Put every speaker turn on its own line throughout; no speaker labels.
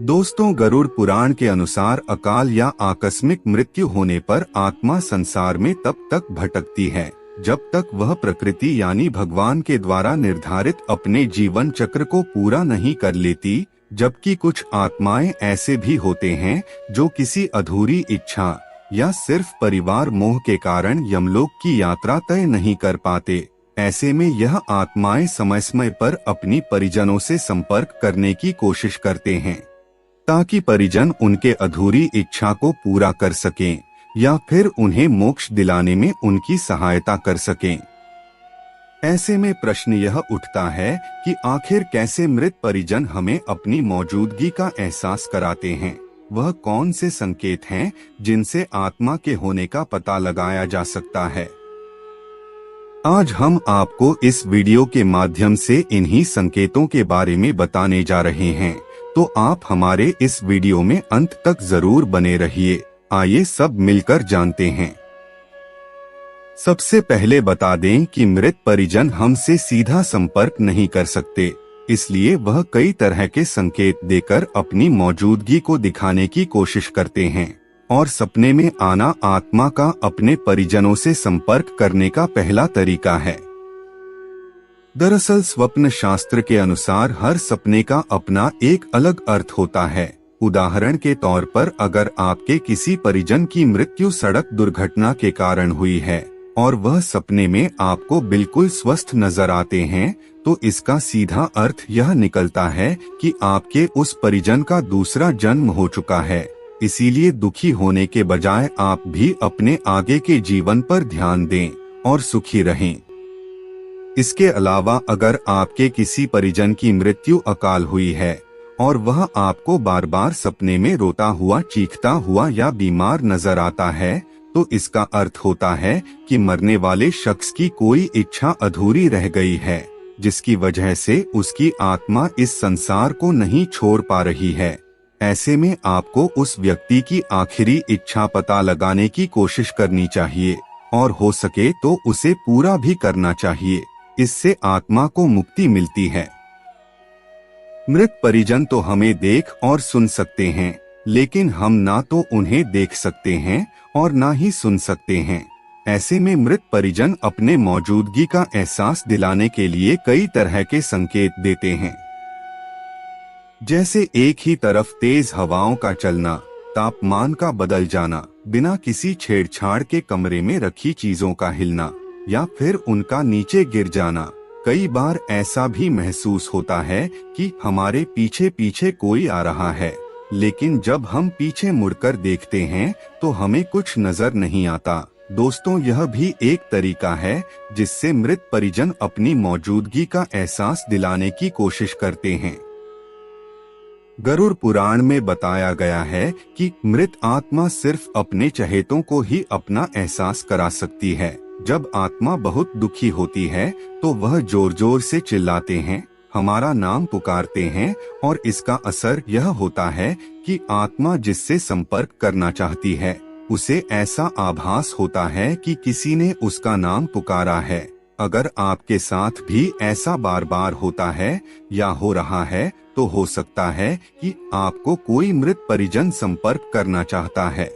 दोस्तों, गरुड़ पुराण के अनुसार अकाल या आकस्मिक मृत्यु होने पर आत्मा संसार में तब तक भटकती है जब तक वह प्रकृति यानी भगवान के द्वारा निर्धारित अपने जीवन चक्र को पूरा नहीं कर लेती। जबकि कुछ आत्माएं ऐसे भी होते हैं जो किसी अधूरी इच्छा या सिर्फ परिवार मोह के कारण यमलोक की यात्रा तय नहीं कर पाते। ऐसे में यह आत्माएं समय समय पर अपनी परिजनों से संपर्क करने की कोशिश करते हैं ताकि परिजन उनके अधूरी इच्छा को पूरा कर सकें या फिर उन्हें मोक्ष दिलाने में उनकी सहायता कर सकें। ऐसे में प्रश्न यह उठता है कि आखिर कैसे मृत परिजन हमें अपनी मौजूदगी का एहसास कराते हैं। वह कौन से संकेत हैं जिनसे आत्मा के होने का पता लगाया जा सकता है। आज हम आपको इस वीडियो के माध्यम से इन्हीं संकेतों के बारे में बताने जा रहे हैं, तो आप हमारे इस वीडियो में अंत तक जरूर बने रहिए। आइए सब मिलकर जानते हैं। सबसे पहले बता दें कि मृत परिजन हमसे सीधा संपर्क नहीं कर सकते, इसलिए वह कई तरह के संकेत देकर अपनी मौजूदगी को दिखाने की कोशिश करते हैं और सपने में आना आत्मा का अपने परिजनों से संपर्क करने का पहला तरीका है। दरअसल स्वप्न शास्त्र के अनुसार हर सपने का अपना एक अलग अर्थ होता है। उदाहरण के तौर पर अगर आपके किसी परिजन की मृत्यु सड़क दुर्घटना के कारण हुई है और वह सपने में आपको बिल्कुल स्वस्थ नजर आते हैं, तो इसका सीधा अर्थ यह निकलता है कि आपके उस परिजन का दूसरा जन्म हो चुका है। इसीलिए दुखी होने के बजाय आप भी अपने आगे के जीवन पर ध्यान दें और सुखी रहें। इसके अलावा अगर आपके किसी परिजन की मृत्यु अकाल हुई है और वह आपको बार बार सपने में रोता हुआ, चीखता हुआ या बीमार नजर आता है, तो इसका अर्थ होता है कि मरने वाले शख्स की कोई इच्छा अधूरी रह गई है, जिसकी वजह से उसकी आत्मा इस संसार को नहीं छोड़ पा रही है। ऐसे में आपको उस व्यक्ति की आखिरी इच्छा पता लगाने की कोशिश करनी चाहिए और हो सके तो उसे पूरा भी करना चाहिए। इससे आत्मा को मुक्ति मिलती है। मृत परिजन तो हमें देख और सुन सकते हैं, लेकिन हम ना तो उन्हें देख सकते हैं और ना ही सुन सकते हैं। ऐसे में मृत परिजन अपने मौजूदगी का एहसास दिलाने के लिए कई तरह के संकेत देते हैं, जैसे एक ही तरफ तेज हवाओं का चलना, तापमान का बदल जाना, बिना किसी छेड़छाड़ के कमरे में रखी चीजों का हिलना या फिर उनका नीचे गिर जाना। कई बार ऐसा भी महसूस होता है कि हमारे पीछे पीछे कोई आ रहा है, लेकिन जब हम पीछे मुड़कर देखते हैं तो हमें कुछ नजर नहीं आता। दोस्तों, यह भी एक तरीका है जिससे मृत परिजन अपनी मौजूदगी का एहसास दिलाने की कोशिश करते हैं। गरुड़ पुराण में बताया गया है कि मृत आत्मा सिर्फ अपने चहेतों को ही अपना एहसास करा सकती है। जब आत्मा बहुत दुखी होती है तो वह जोर जोर से चिल्लाते हैं, हमारा नाम पुकारते हैं और इसका असर यह होता है कि आत्मा जिससे संपर्क करना चाहती है उसे ऐसा आभास होता है कि किसी ने उसका नाम पुकारा है। अगर आपके साथ भी ऐसा बार बार होता है या हो रहा है, तो हो सकता है कि आपको कोई मृत परिजन संपर्क करना चाहता है।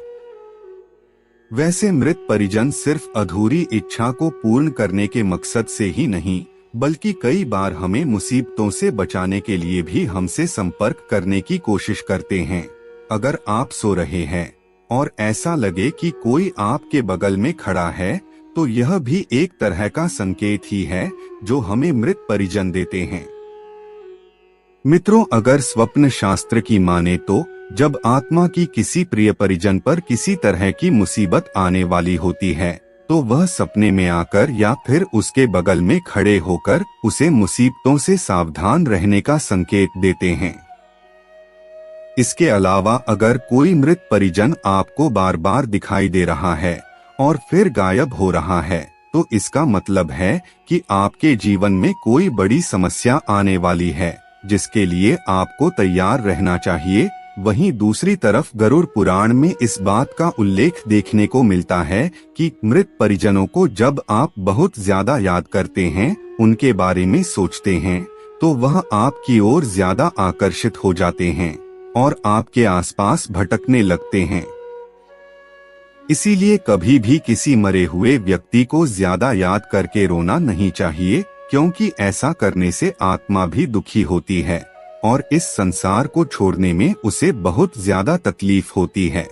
वैसे मृत परिजन सिर्फ अधूरी इच्छा को पूर्ण करने के मकसद से ही नहीं, बल्कि कई बार हमें मुसीबतों से बचाने के लिए भी हमसे संपर्क करने की कोशिश करते हैं। अगर आप सो रहे हैं और ऐसा लगे कि कोई आपके बगल में खड़ा है, तो यह भी एक तरह का संकेत ही है जो हमें मृत परिजन देते हैं। मित्रों, अगर स्वप्न शास्त्र की माने तो जब आत्मा की किसी प्रिय परिजन पर किसी तरह की मुसीबत आने वाली होती है, तो वह सपने में आकर या फिर उसके बगल में खड़े होकर उसे मुसीबतों से सावधान रहने का संकेत देते हैं। इसके अलावा अगर कोई मृत परिजन आपको बार बार दिखाई दे रहा है और फिर गायब हो रहा है, तो इसका मतलब है कि आपके जीवन में कोई बड़ी समस्या आने वाली है, जिसके लिए आपको तैयार रहना चाहिए। वहीं दूसरी तरफ गरुड़ पुराण में इस बात का उल्लेख देखने को मिलता है कि मृत परिजनों को जब आप बहुत ज्यादा याद करते हैं, उनके बारे में सोचते हैं, तो वह आपकी ओर ज्यादा आकर्षित हो जाते हैं और आपके आसपास भटकने लगते हैं। इसीलिए कभी भी किसी मरे हुए व्यक्ति को ज्यादा याद करके रोना नहीं चाहिए, क्योंकि ऐसा करने से आत्मा भी दुखी होती है और इस संसार को छोड़ने में उसे बहुत ज्यादा तकलीफ होती है।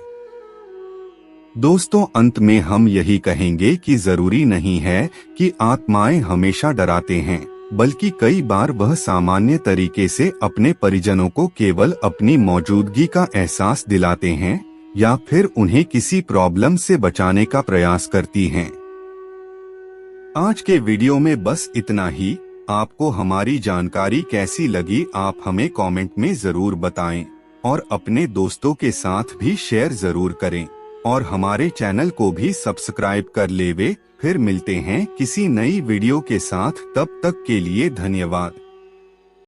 दोस्तों, अंत में हम यही कहेंगे कि जरूरी नहीं है कि आत्माएं हमेशा डराते हैं, बल्कि कई बार वह सामान्य तरीके से अपने परिजनों को केवल अपनी मौजूदगी का एहसास दिलाते हैं या फिर उन्हें किसी प्रॉब्लम से बचाने का प्रयास करती हैं। आज के वीडियो में बस इतना ही। आपको हमारी जानकारी कैसी लगी आप हमें कमेंट में जरूर बताएं और अपने दोस्तों के साथ भी शेयर जरूर करें और हमारे चैनल को भी सब्सक्राइब कर लेवे। फिर मिलते हैं किसी नई वीडियो के साथ, तब तक के लिए धन्यवाद।